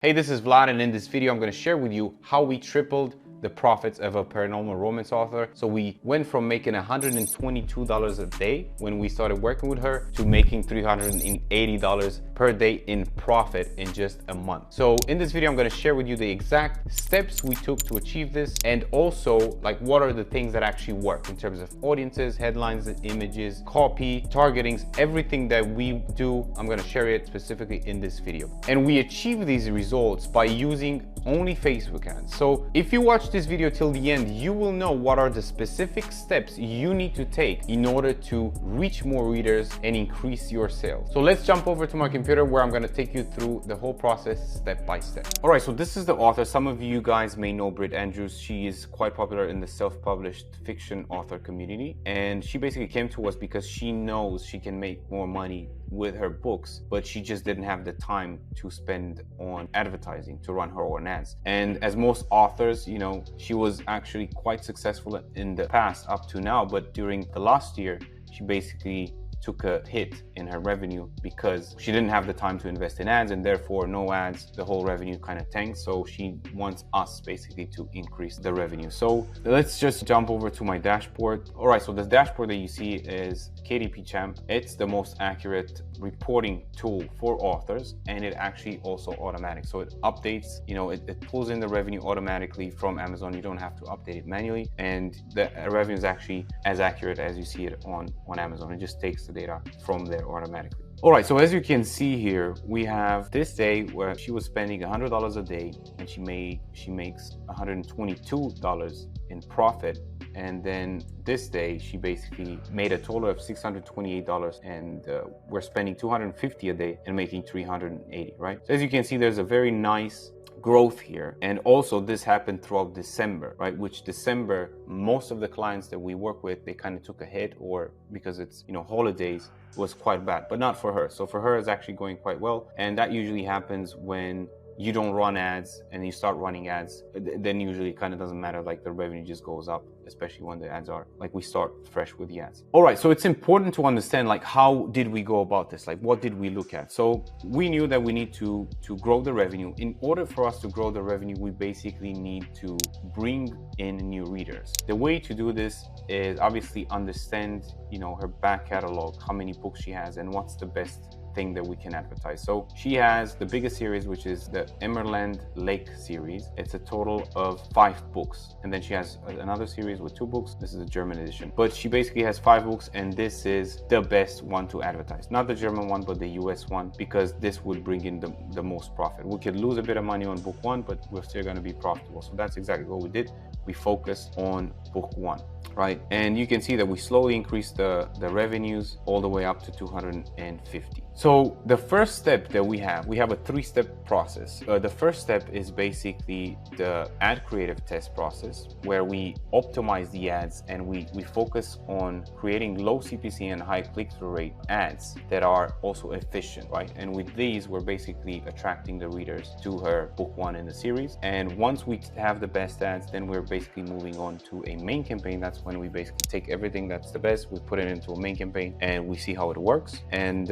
Hey, this is Vlad, and in this video, I'm going to share with you how we tripled the profits of a paranormal romance author. So we went from making $122 a day when we started working with her to making $380 per day in profit in just a month. So in this video, I'm going to share with you the exact steps we took to achieve this, and also like what are the things that actually work in terms of audiences, headlines, images, copy, targetings, everything that we do. I'm going to share it specifically in this video. And we achieve these results by using only Facebook ads. So if you watch this video till the end, you will know what are the specific steps you need to take in order to reach more readers and increase your sales. So let's jump over to my computer where I'm going to take you through the whole process step by step. All right, so this is the author. Some of you guys may know Britt Andrews. She is quite popular in the self-published fiction author community, and she basically came to us because she knows she can make more money with her books, but she just didn't have the time to spend on advertising, to run her own ads. And as most authors, you know, she was actually quite successful in the past up to now, but during the last year, she basically took a hit in her revenue because she didn't have the time to invest in ads, and therefore no ads, the whole revenue kind of tanked. So she wants us basically to increase the revenue. So let's just jump over to my dashboard. All right, so this dashboard that you see is KDP Champ. It's the most accurate reporting tool for authors, and it actually also automatic. So it updates, you know, it pulls in the revenue automatically from Amazon. You don't have to update it manually, and the revenue is actually as accurate as you see it on Amazon. It just takes the data from there automatically. All right, so as you can see here, we have this day where she was spending $100 a day, and she makes $122 in profit. And then this day, she basically made a total of $628, and we're spending $250 a day and making $380, right? So as you can see, there's a very nice growth here. And also this happened throughout December, right? Which December, most of the clients that we work with, they kind of took a hit, or because it's, you know, holidays, was quite bad, but not for her. So for her, it's actually going quite well. And that usually happens when you don't run ads and you start running ads, then usually it kind of doesn't matter, like the revenue just goes up, especially when the ads are like we start fresh with the ads. All right, so it's important to understand like how did we go about this, like what did we look at? So we knew that we need to grow the revenue. In order for us to grow the revenue, we basically need to bring in new readers. The way to do this is obviously understand, you know, her back catalog, how many books she has, and what's the best thing that we can advertise. So she has the biggest series, which is the Emerald Lake series. It's a total of 5 books, and then she has another series with 2 books. This is a German edition, but she basically has 5 books, and this is the best one to advertise, not the German one but the US one, because this would bring in the most profit. We could lose a bit of money on book 1, but we're still going to be profitable. So that's exactly what we did. We focused on book 1, right? And you can see that we slowly increased the revenues all the way up to 250. So the first step that we have a 3-step process. The first step is basically the ad creative test process, where we optimize the ads and we focus on creating low CPC and high click-through rate ads that are also efficient, right? And with these, we're basically attracting the readers to her book 1 in the series. And once we have the best ads, then we're basically moving on to a main campaign. That's when we basically take everything that's the best, we put it into a main campaign, and we see how it works. And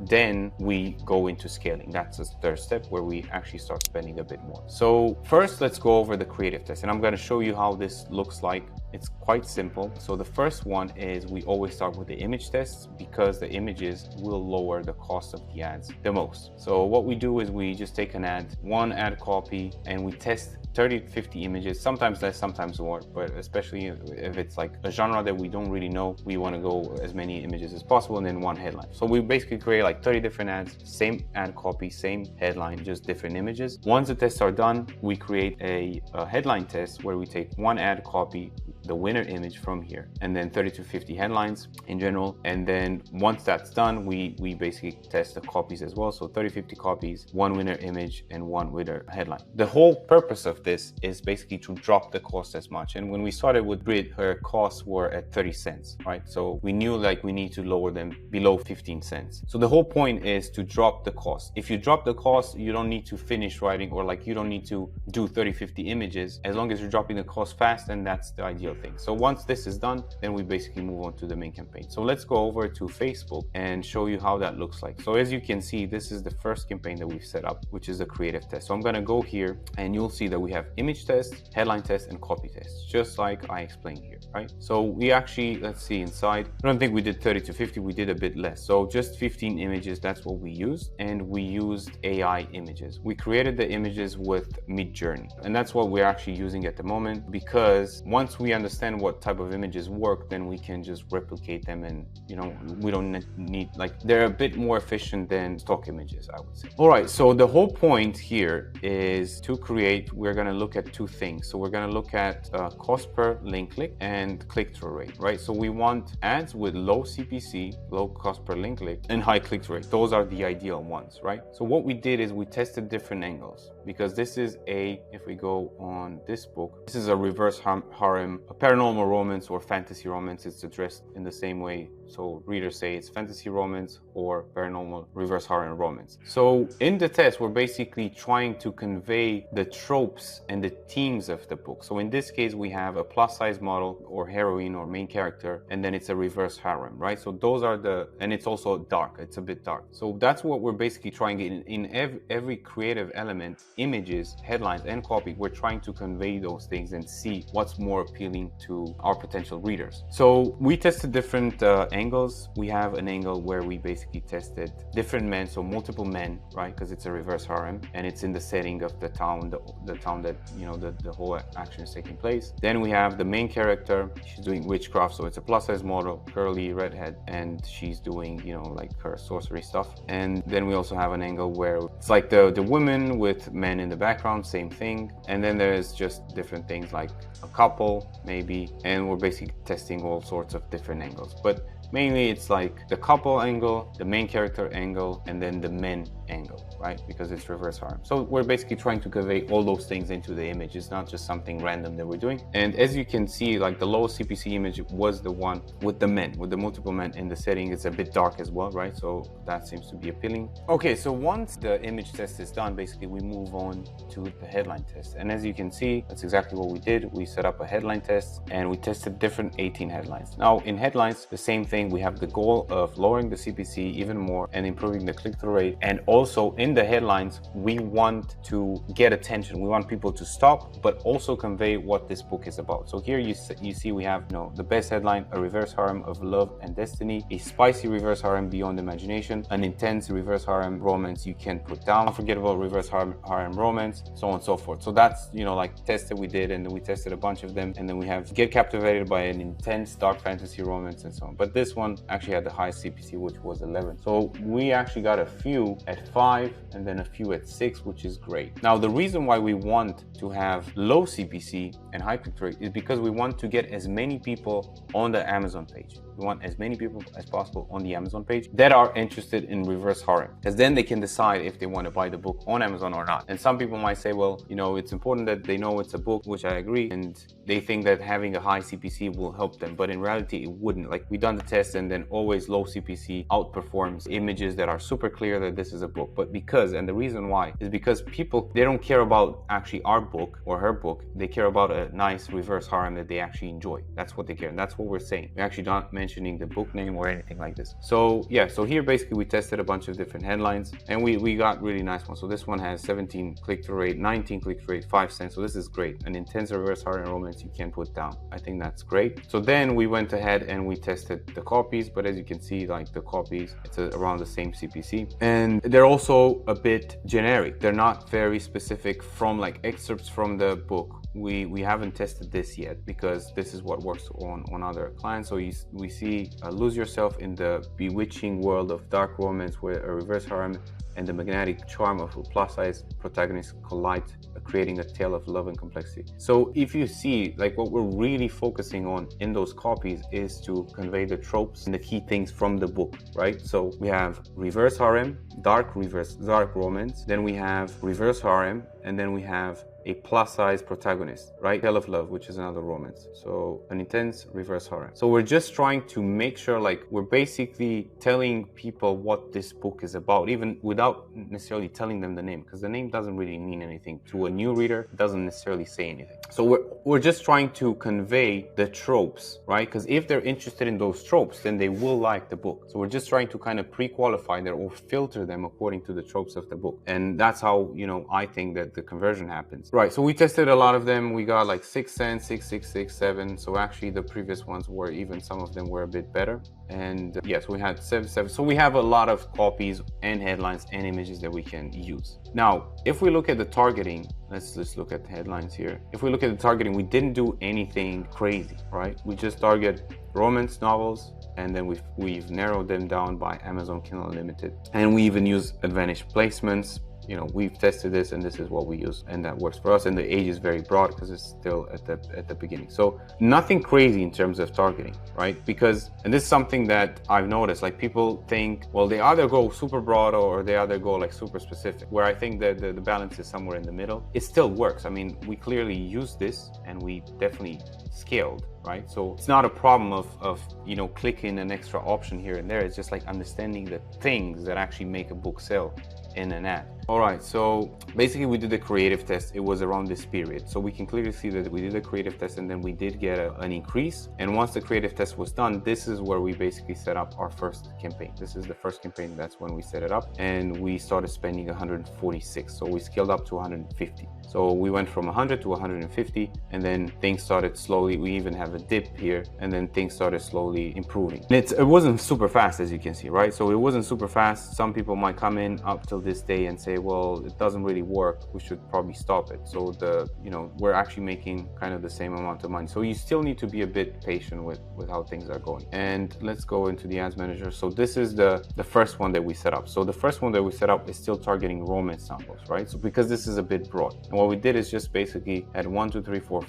then we go into scaling. That's the third step, where we actually start spending a bit more. So first, let's go over the creative test, and I'm going to show you how this looks like. It's quite simple. So the first one is we always start with the image tests, because the images will lower the cost of the ads the most. So what we do is we just take one ad copy, and we test 30 to 50 images, sometimes less, sometimes more, but especially if it's like a genre that we don't really know, we want to go as many images as possible, and then one headline. So we basically create like 30 different ads, same ad copy, same headline, just different images. Once the tests are done, we create a headline test where we take one ad copy, the winner image from here, and then 30 to 50 headlines in general. And then once that's done, we basically test the copies as well. So 30, 50 copies, one winner image, and one winner headline. The whole purpose of this is basically to drop the cost as much. And when we started with Britt, her costs were at 30 cents, right? So we knew like we need to lower them below 15 cents. So the whole point is to drop the cost. If you drop the cost, you don't need to finish writing, or like you don't need to do 30, 50 images. As long as you're dropping the cost fast, then that's the ideal ideal thing. So once this is done, then we basically move on to the main campaign. So let's go over to Facebook and show you how that looks like. So as you can see, this is the first campaign that we've set up, which is a creative test. So I'm going to go here and you'll see that we have image test, headline test, and copy test, just like I explained here, right? So we actually, let's see inside, I don't think we did 30 to 50, we did a bit less. So just 15 images, that's what we used. And we used AI images. We created the images with Midjourney. And that's what we're actually using at the moment, because once we understand what type of images work, then we can just replicate them, and you know, we don't need, like, they're a bit more efficient than stock images, I would say. All right, so the whole point here is to create, we're going to look at two things. So we're going to look at cost per link click and click-through rate, right? So we want ads with low CPC, low cost per link click, and high click-through rate. Those are the ideal ones, right? So what we did is we tested different angles, because this is if we go on this book, this is a reverse harem, a paranormal romance or fantasy romance. It's addressed in the same way. So readers say it's fantasy romance or paranormal reverse harem romance. So in the test, we're basically trying to convey the tropes and the themes of the book. So in this case, we have a plus size model or heroine or main character, and then it's a reverse harem, right? So those are and it's also dark, it's a bit dark. So that's what we're basically trying in every creative element, images, headlines, and copy. We're trying to convey those things and see what's more appealing to our potential readers. So we tested different angles. We have an angle where we basically tested different men, so multiple men, right? Because it's a reverse harem and it's in the setting of the town, the town that, you know, the whole action is taking place. Then we have the main character. She's doing witchcraft, so it's a plus size model, curly redhead, and she's doing, you know, like her sorcery stuff. And then we also have an angle where it's like the women with men in the background, same thing. And then there's just different things like a couple maybe, and we're basically testing all sorts of different angles. But mainly it's like the couple angle, the main character angle, and then the men angle, right? Because it's reverse harem. So we're basically trying to convey all those things into the image. It's not just something random that we're doing. And as you can see, like the lowest CPC image was the one with the men, with the multiple men in the setting. It's a bit dark as well, right? So that seems to be appealing. Okay, so once the image test is done, basically we move on to the headline test. And as you can see, that's exactly what we did. We set up a headline test and we tested different 18 headlines. Now in headlines, the same thing. We have the goal of lowering the CPC even more and improving the click-through rate. And also in the headlines, we want to get attention. We want people to stop, but also convey what this book is about. So here you see we have, you know, the best headline, a reverse harem of love and destiny, a spicy reverse harem beyond imagination, an intense reverse harem romance you can put down, unforgettable reverse harem romance, so on and so forth. So that's, you know, like tests that we did, and then we tested a bunch of them. And then we have get captivated by an intense dark fantasy romance and so on. But this one actually had the highest CPC, which was 11. So we actually got a few at 5 and then a few at 6, which is great. Now the reason why we want to have low CPC and high click rate is because we want to get as many people on the Amazon page. We want as many people as possible on the Amazon page that are interested in reverse harem, because then they can decide if they want to buy the book on Amazon or not. And some people might say, well, you know, it's important that they know it's a book, which I agree, and they think that having a high CPC will help them, but in reality it wouldn't. Like, we done the test, and then always low CPC outperforms images that are super clear that this is a book. But because, and the reason why is because people, they don't care about actually our book or her book, they care about a nice reverse harem that they actually enjoy. That's what they care, and that's what we're saying. We're actually not mentioning the book name or anything like this. So yeah, so here basically we tested a bunch of different headlines, and we got really nice ones. So this one has 17 click-through rate, 19 click-through rate, 5 cents. So this is great. An intense reverse harem romance you can put down. I think that's great. So then we went ahead and we tested the copies, but as you can see, like the copies, it's around the same CPC, and they're also a bit generic. They're not very specific from like excerpts from the book. We haven't tested this yet because this is what works on other clients. So we see lose yourself in the bewitching world of dark romance where a reverse harem and the magnetic charm of a plus-size protagonist collide, creating a tale of love and complexity. So if you see, like, what we're really focusing on in those copies is to convey the tropes and the key things from the book, right? So we have reverse harem, dark romance, then we have reverse harem, and then we have a plus size protagonist, right? Tale of Love, which is another romance. So an intense reverse horror. So we're just trying to make sure, like, we're basically telling people what this book is about, even without necessarily telling them the name, because the name doesn't really mean anything to a new reader. It doesn't necessarily say anything. So we're just trying to convey the tropes, right? Because if they're interested in those tropes, then they will like the book. So we're just trying to kind of pre-qualify them or filter them according to the tropes of the book. And that's how, you know, I think that the conversion happens. Right, so we tested a lot of them. We got like 6 cents, 6, 6, 6, 7. So actually the previous ones were, even some of them were a bit better. And yes, we had 7, 7. So we have a lot of copies and headlines and images that we can use. Now, if we look at the targeting, let's just look at the headlines here. If we look at the targeting, we didn't do anything crazy, right? We just target romance novels, and then we've narrowed them down by Amazon Kindle Unlimited. And we even use advantage placements. You know, we've tested this and this is what we use, and that works for us. And the age is very broad because it's still at the beginning. So nothing crazy in terms of targeting, right? Because, and this is something that I've noticed, like people think, well, they either go super broad or they either go like super specific, where I think that the balance is somewhere in the middle. It still works. I mean, we clearly use this and we definitely scaled, right? So it's not a problem of you know, clicking an extra option here and there. It's just like understanding the things that actually make a book sell in an ad. All right, so basically we did the creative test. It was around this period. So we can clearly see that we did a creative test and then we did get an increase. And once the creative test was done, this is where we basically set up our first campaign. This is the first campaign. That's when we set it up, and we started spending 146. So we scaled up to 150. So we went from 100 to 150, and then things started slowly. We even have a dip here, and then things started slowly improving. And it wasn't super fast, as you can see, right? So it wasn't super fast. Some people might come in up till this day and say, well, it doesn't really work. We should probably stop it. So you know, we're actually making kind of the same amount of money. So you still need to be a bit patient with how things are going. And let's go into the ads manager. So this is the first one that we set up. So the first one that we set up is still targeting romance novels, right? So because this is a bit broad. And what we did is just basically add 1, 2, 3, 4,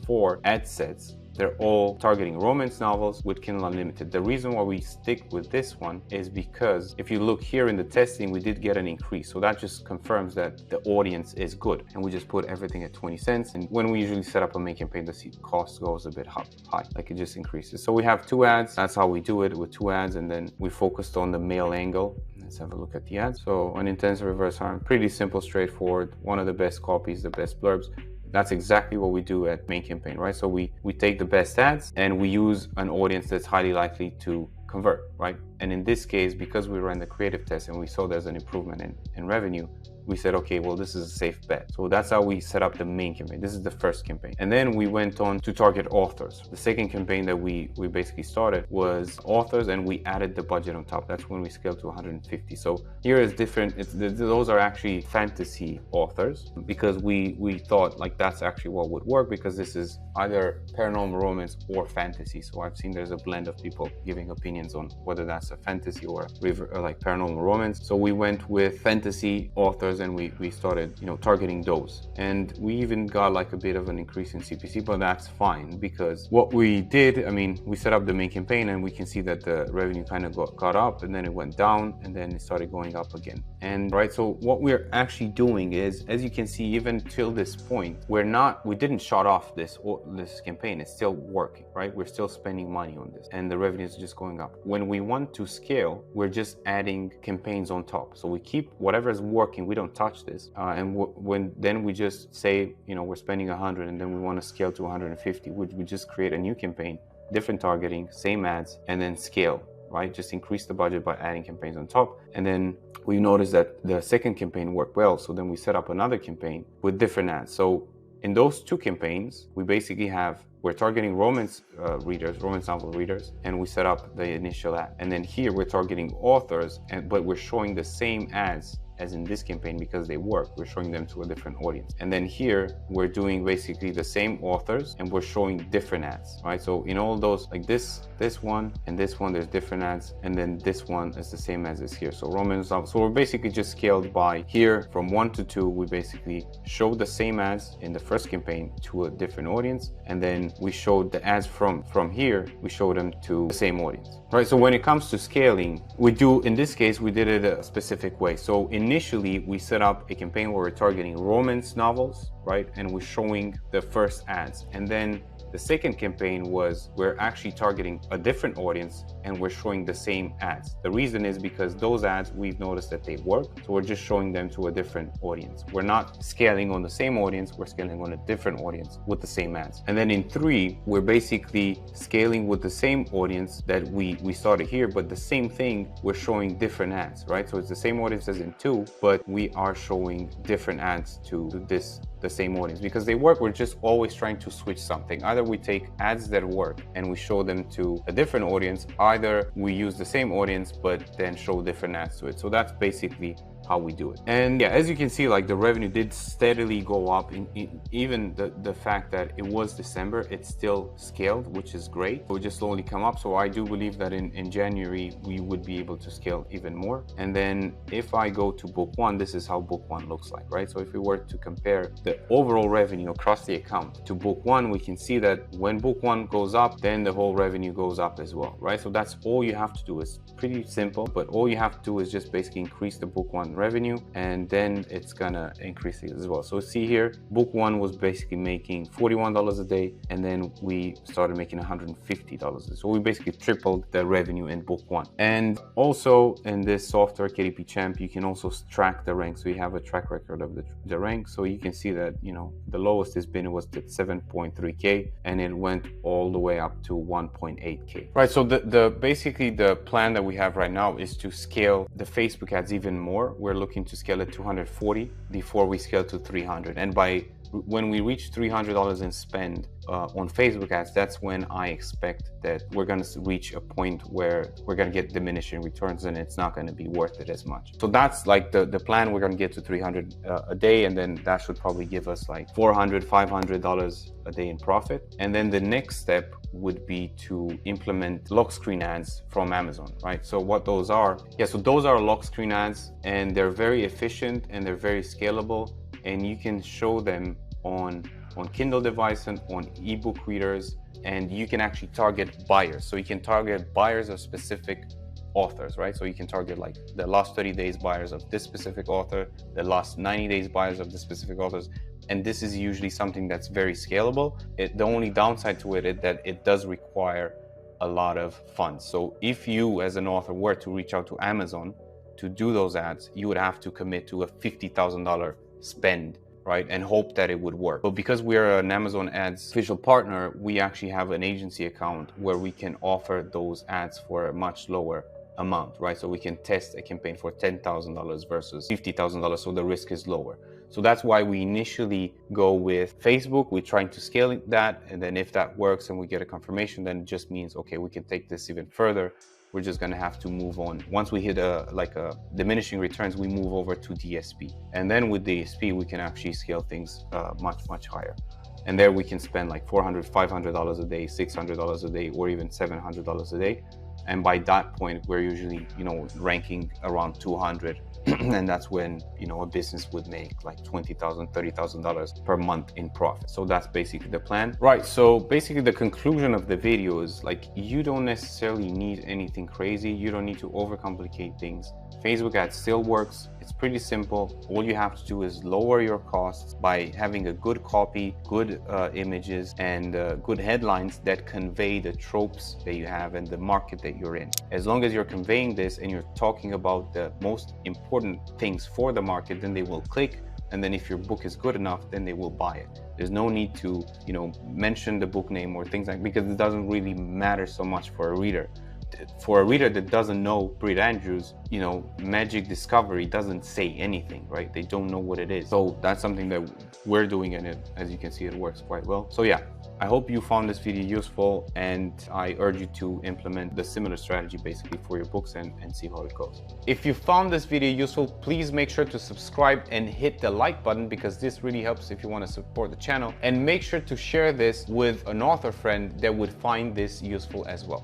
4 ad sets. They're all targeting romance novels with Kindle Unlimited. The reason why we stick with this one is because if you look here in the testing, we did get an increase. So that just confirms that the audience is good. And we just put everything at 20 cents. And when we usually set up a main campaign, the cost goes a bit high, like it just increases. So we have 2 ads. That's how we do it, with 2 ads. And then we focused on the male angle. Let's have a look at the ads. So an intense reverse harm, pretty simple, straightforward. One of the best copies, the best blurbs. That's exactly what we do at main campaign, right? So we take the best ads and we use an audience that's highly likely to convert, right? And in this case, because we ran the creative test and we saw there's an improvement in revenue, we said, okay, well, this is a safe bet. So that's how we set up the main campaign. This is the first campaign. And then we went on to target authors. The second campaign that we basically started was authors, and we added the budget on top. That's when we scaled to 150. So here is different. Those are actually fantasy authors, because we thought like that's actually what would work, because this is either paranormal romance or fantasy. So I've seen there's a blend of people giving opinions on whether that's a fantasy or like paranormal romance. So we went with fantasy authors, and we started, you know, targeting those. And we even got like a bit of an increase in CPC, but that's fine, because what we did, I mean, we set up the main campaign and we can see that the revenue kind of got up, and then it went down, and then it started going up again. And right, so what we're actually doing is, as you can see, even till this point, we didn't shut off this campaign. It's still working, right? We're still spending money on this, and the revenue is just going up. When we want to scale, we're just adding campaigns on top. So we keep whatever is working, we don't touch this, and then we just say, you know, we're spending 100 and then we want to scale to 150. We just create a new campaign, different targeting, same ads, and then scale, right? Just increase the budget by adding campaigns on top. And then we noticed that the second campaign worked well, so then we set up another campaign with different ads. So in those 2 campaigns, we basically we're targeting romance readers, romance novel readers, and we set up the initial ad. And then here we're targeting authors, but we're showing the same ads as in this campaign because they work. We're showing them to a different audience. And then here we're doing basically the same authors, and we're showing different ads, right? So in all those, like this one and this one, there's different ads, and then this one is the same as this here. So romance novel. So we're basically just scaled by here from 1 to 2. We basically showed the same ads in the first campaign to a different audience, and then we showed the ads from here. We showed them to the same audience, right? So when it comes to scaling, in this case we did it a specific way. So in initially we set up a campaign where we're targeting romance novels, right? And we're showing the first ads. And then the second campaign was we're actually targeting a different audience and we're showing the same ads. The reason is because those ads, we've noticed that they work. So we're just showing them to a different audience. We're not scaling on the same audience, we're scaling on a different audience with the same ads. And then in 3, we're basically scaling with the same audience that we started here, but the same thing, we're showing different ads, right? So it's the same audience as in 2, but we are showing different ads to the same audience because they work. We're just always trying to switch something. Either we take ads that work and we show them to a different audience, either we use the same audience but then show different ads to it. So that's basically how we do it. And yeah, as you can see, like the revenue did steadily go up. Even the fact that it was December, it still scaled, which is great. It would just slowly come up. So I do believe that in January, we would be able to scale even more. And then if I go to book 1, this is how book 1 looks like, right? So if we were to compare the overall revenue across the account to book 1, we can see that when book 1 goes up, then the whole revenue goes up as well, right? So that's all you have to do. It's pretty simple, but all you have to do is just basically increase the book 1 revenue, and then it's gonna increase it as well. So see here, book 1 was basically making $41 a day, and then we started making $150. So we basically tripled the revenue in book 1. And also in this software, KDP Champ, you can also track the rank. So you have a track record of the rank. So you can see that, you know, the lowest it's been was at 7.3K, and it went all the way up to 1.8K. Right. So basically the plan that we have right now is to scale the Facebook ads even more. We're looking to scale it to 240 before we scale to 300. And when we reach $300 in spend on Facebook ads, that's when I expect that we're going to reach a point where we're going to get diminishing returns and it's not going to be worth it as much. So that's like the plan. We're going to get to 300 a day, and then that should probably give us like $400, $500 a day in profit. And then the next step would be to implement lock screen ads from Amazon, right? So what those are, so those are lock screen ads, and they're very efficient and they're very scalable, and you can show them on Kindle device and on ebook readers, and you can actually target buyers. So you can target buyers of specific authors, right? So you can target like the last 30 days buyers of this specific author, the last 90 days buyers of this specific authors. And this is usually something that's very scalable. The only downside to it is that it does require a lot of funds. So if you as an author were to reach out to Amazon to do those ads, you would have to commit to a $50,000 spend, right? And hope that it would work. But because we're an Amazon ads official partner, we actually have an agency account where we can offer those ads for a much lower amount, right? So we can test a campaign for $10,000 versus $50,000, so the risk is lower. So that's why we initially go with Facebook. We're trying to scale that, and then if that works and we get a confirmation, then it just means, okay, we can take this even further. We're just gonna have to move on. Once we hit a diminishing returns, we move over to DSP. And then with DSP, we can actually scale things much higher. And there we can spend like $400, $500 a day, $600 a day, or even $700 a day. And by that point, we're usually, ranking around 200. And that's when, a business would make like $20,000, $30,000 per month in profit. So that's basically the plan. Right, so basically the conclusion of the video is like, you don't necessarily need anything crazy. You don't need to overcomplicate things. Facebook ads still works. It's pretty simple. All you have to do is lower your costs by having a good copy, good images, and good headlines that convey the tropes that you have and the market that you're in. As long as you're conveying this and you're talking about the most important things for the market, then they will click. And then if your book is good enough, then they will buy it. There's no need to, mention the book name or things like, because it doesn't really matter so much for a reader. For a reader that doesn't know Britt Andrews, Magic Discovery doesn't say anything, right? They don't know what it is. So that's something that we're doing, and as you can see, it works quite well. So yeah, I hope you found this video useful, and I urge you to implement the similar strategy basically for your books and see how it goes. If you found this video useful, please make sure to subscribe and hit the like button, because this really helps if you want to support the channel. And make sure to share this with an author friend that would find this useful as well.